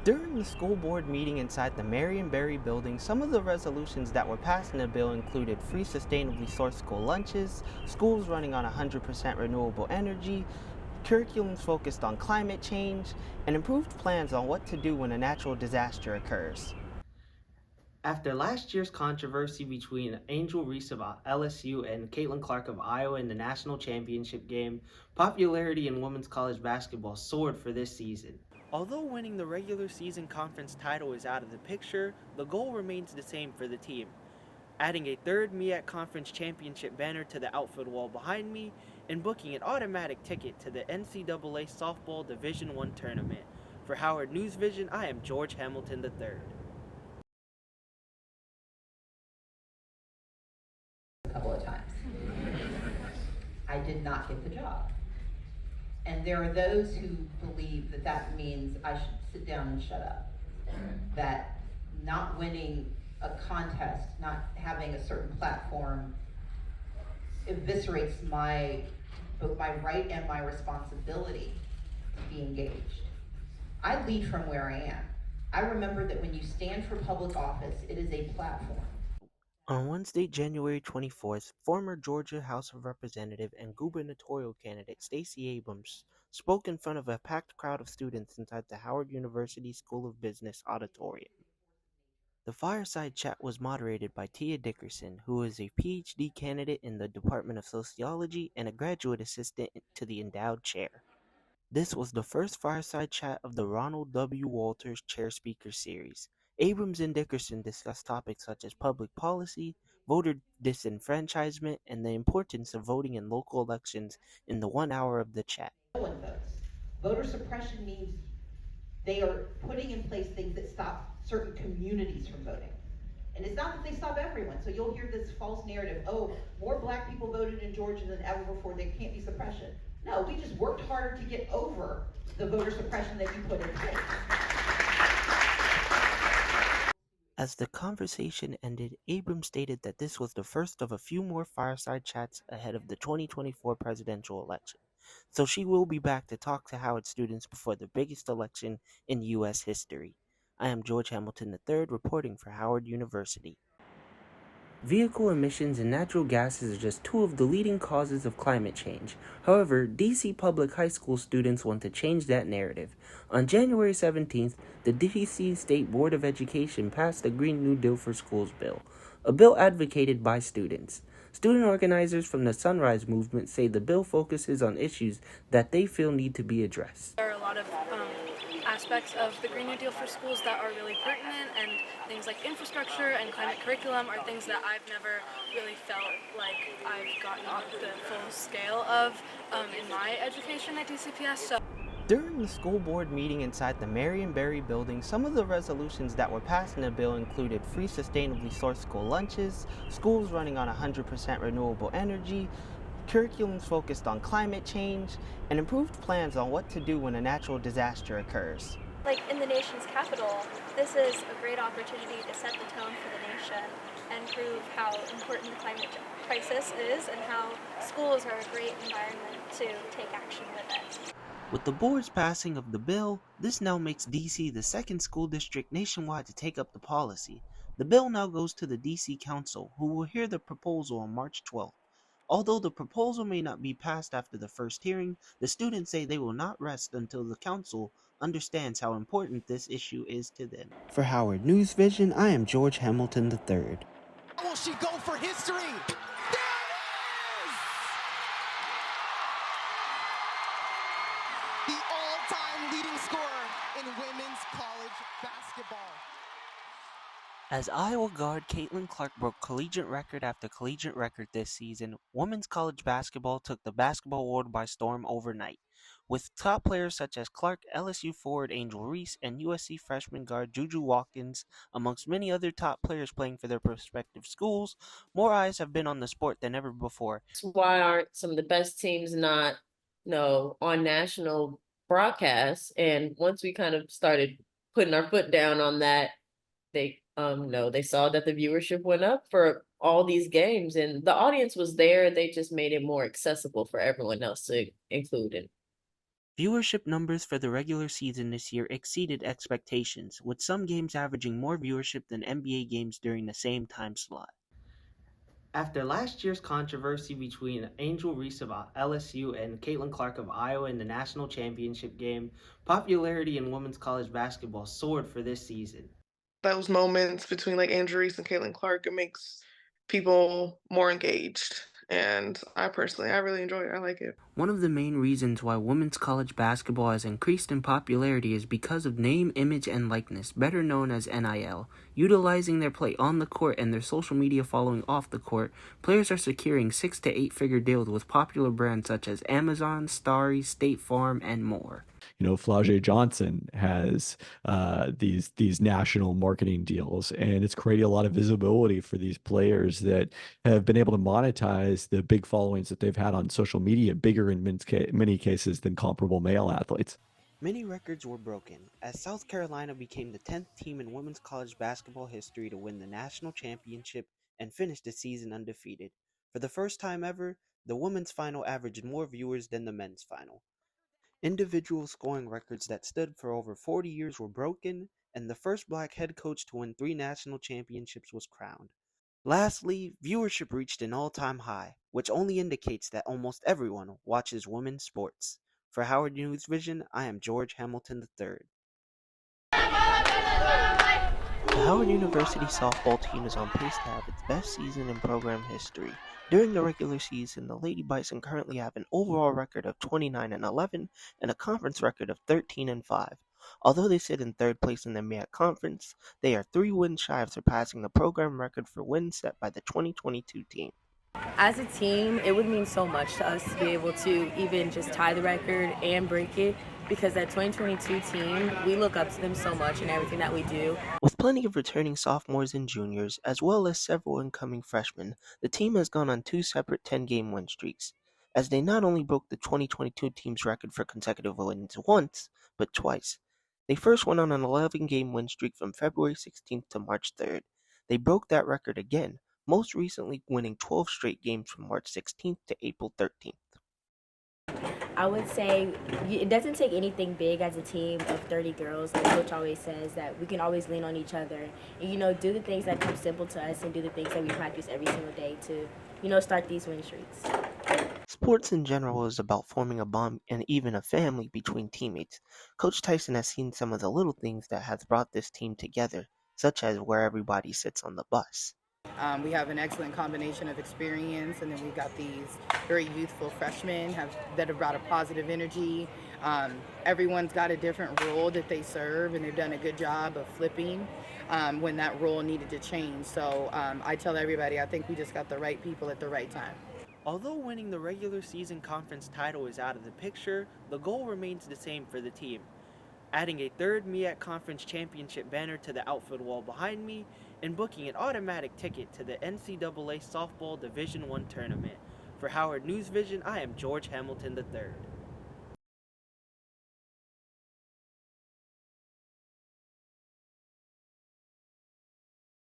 During the school board meeting inside the Marion Berry building, some of the resolutions that were passed in the bill included free sustainably sourced school lunches, schools running on 100% renewable energy, curriculums focused on climate change, and improved plans on what to do when a natural disaster occurs. After last year's controversy between Angel Reese of LSU and Caitlin Clark of Iowa in the national championship game, popularity in women's college basketball soared for this season. Although winning the regular season conference title is out of the picture, the goal remains the same for the team, adding a third MEAC Conference Championship banner to the outfield wall behind me, and booking an automatic ticket to the NCAA Softball Division I tournament. For Howard News Vision, I am George Hamilton III. A couple of times. I did not get the job. And there are those who believe that that means I should sit down and shut up. That not winning a contest, not having a certain platform eviscerates both my right and my responsibility to be engaged. I lead from where I am. I remember that when you stand for public office, it is a platform. On Wednesday, January 24th, former Georgia House of Representative and gubernatorial candidate Stacey Abrams spoke in front of a packed crowd of students inside the Howard University School of Business auditorium. The fireside chat was moderated by Tia Dickerson, who is a PhD candidate in the Department of Sociology and a graduate assistant to the endowed chair. This was the first fireside chat of the Ronald W. Walters Chair Speaker Series. Abrams and Dickerson discussed topics such as public policy, voter disenfranchisement, and the importance of voting in local elections in the 1 hour of the chat. No one votes. Voter suppression means they are putting in place things that stop certain communities from voting. And it's not that they stop everyone. So you'll hear this false narrative, oh, more black people voted in Georgia than ever before, there can't be suppression. No, we just worked harder to get over the voter suppression that you put in place. As the conversation ended, Abrams stated that this was the first of a few more fireside chats ahead of the 2024 presidential election, so she will be back to talk to Howard students before the biggest election in U.S. history. I am George Hamilton III reporting for Howard University. Vehicle emissions and natural gases are just two of the leading causes of climate change. However, DC public high school students want to change that narrative. On January 17th, the DC State Board of Education passed the Green New Deal for Schools bill, a bill advocated by students. Student organizers from the Sunrise Movement say the bill focuses on issues that they feel need to be addressed. There are a lot of aspects of the Green New Deal for Schools that are really pertinent, and things like infrastructure and climate curriculum are things that I've never really felt like I've gotten the full scale of in my education at DCPS. So During the school board meeting inside the Marion Berry building, some of the resolutions that were passed in the bill included free sustainably sourced school lunches, schools running on 100% renewable energy, curriculums focused on climate change, and improved plans on what to do when a natural disaster occurs. Like in the nation's capital, this is a great opportunity to set the tone for the nation and prove how important the climate crisis is and how schools are a great environment to take action with it. With the board's passing of the bill, this now makes DC the second school district nationwide to take up the policy. The bill now goes to the DC Council, who will hear the proposal on March 12th. Although the proposal may not be passed after the first hearing, the students say they will not rest until the council understands how important this issue is to them. For Howard News Vision, I am George Hamilton III. Will she go for history? There it is! The all-time leading scorer in women's college basketball. As Iowa guard Caitlin Clark broke collegiate record after collegiate record this season, women's college basketball took the basketball world by storm overnight. With top players such as Clark, LSU forward Angel Reese, and USC freshman guard Juju Watkins, amongst many other top players playing for their respective schools, more eyes have been on the sport than ever before. Why aren't some of the best teams not, on national broadcasts? And once we kind of started putting our foot down on that, they saw that the viewership went up for all these games, and the audience was there. They just made it more accessible for everyone else to include in. Viewership numbers for the regular season this year exceeded expectations, with some games averaging more viewership than NBA games during the same time slot. After last year's controversy between Angel Reese of LSU and Caitlin Clark of Iowa in the national championship game, popularity in women's college basketball soared for this season. Those moments between like Andrew Reese and Caitlin Clark, it makes people more engaged. And I really enjoy it. I like it. One of the main reasons why women's college basketball has increased in popularity is because of name, image, and likeness, better known as NIL. Utilizing their play on the court and their social media following off the court, players are securing 6 to 8 figure deals with popular brands such as Amazon, Starry, State Farm, and more. Flau'jae Johnson has these national marketing deals, and it's created a lot of visibility for these players that have been able to monetize the big followings that they've had on social media, bigger in many cases than comparable male athletes. Many records were broken, as South Carolina became the 10th team in women's college basketball history to win the national championship and finish the season undefeated. For the first time ever, the women's final averaged more viewers than the men's final. Individual scoring records that stood for over 40 years were broken, and the first black head coach to win 3 national championships was crowned. Lastly, viewership reached an all-time high, which only indicates that almost everyone watches women's sports. For Howard News Vision, I am George Hamilton III. The Howard University softball team is on pace to have its best season in program history. During the regular season, the Lady Bison currently have an overall record of 29-11 and a conference record of 13-5. Although they sit in third place in the MEAC conference, they are 3 wins shy of surpassing the program record for wins set by the 2022 team. As a team, it would mean so much to us to be able to even just tie the record and break it, because that 2022 team, we look up to them so much in everything that we do. With plenty of returning sophomores and juniors, as well as several incoming freshmen, the team has gone on 2 separate 10-game win streaks, as they not only broke the 2022 team's record for consecutive wins once, but twice. They first went on an 11-game win streak from February 16th to March 3rd. They broke that record again, most recently winning 12 straight games from March 16th to April 13th. I would say it doesn't take anything big as a team of 30 girls. Like Coach always says, that we can always lean on each other and, do the things that come simple to us and do the things that we practice every single day to, start these win streaks. Sports in general is about forming a bond and even a family between teammates. Coach Tyson has seen some of the little things that has brought this team together, such as where everybody sits on the bus. We have an excellent combination of experience, and then we've got these very youthful freshmen that have brought a positive energy. Everyone's got a different role that they serve, and they've done a good job of flipping when that role needed to change. So I tell everybody, I think we just got the right people at the right time. Although winning the regular season conference title is out of the picture, the goal remains the same for the team. Adding a 3rd MEAC Conference Championship banner to the outfield wall behind me, and booking an automatic ticket to the NCAA Softball Division I tournament. For Howard News Vision, I am George Hamilton III.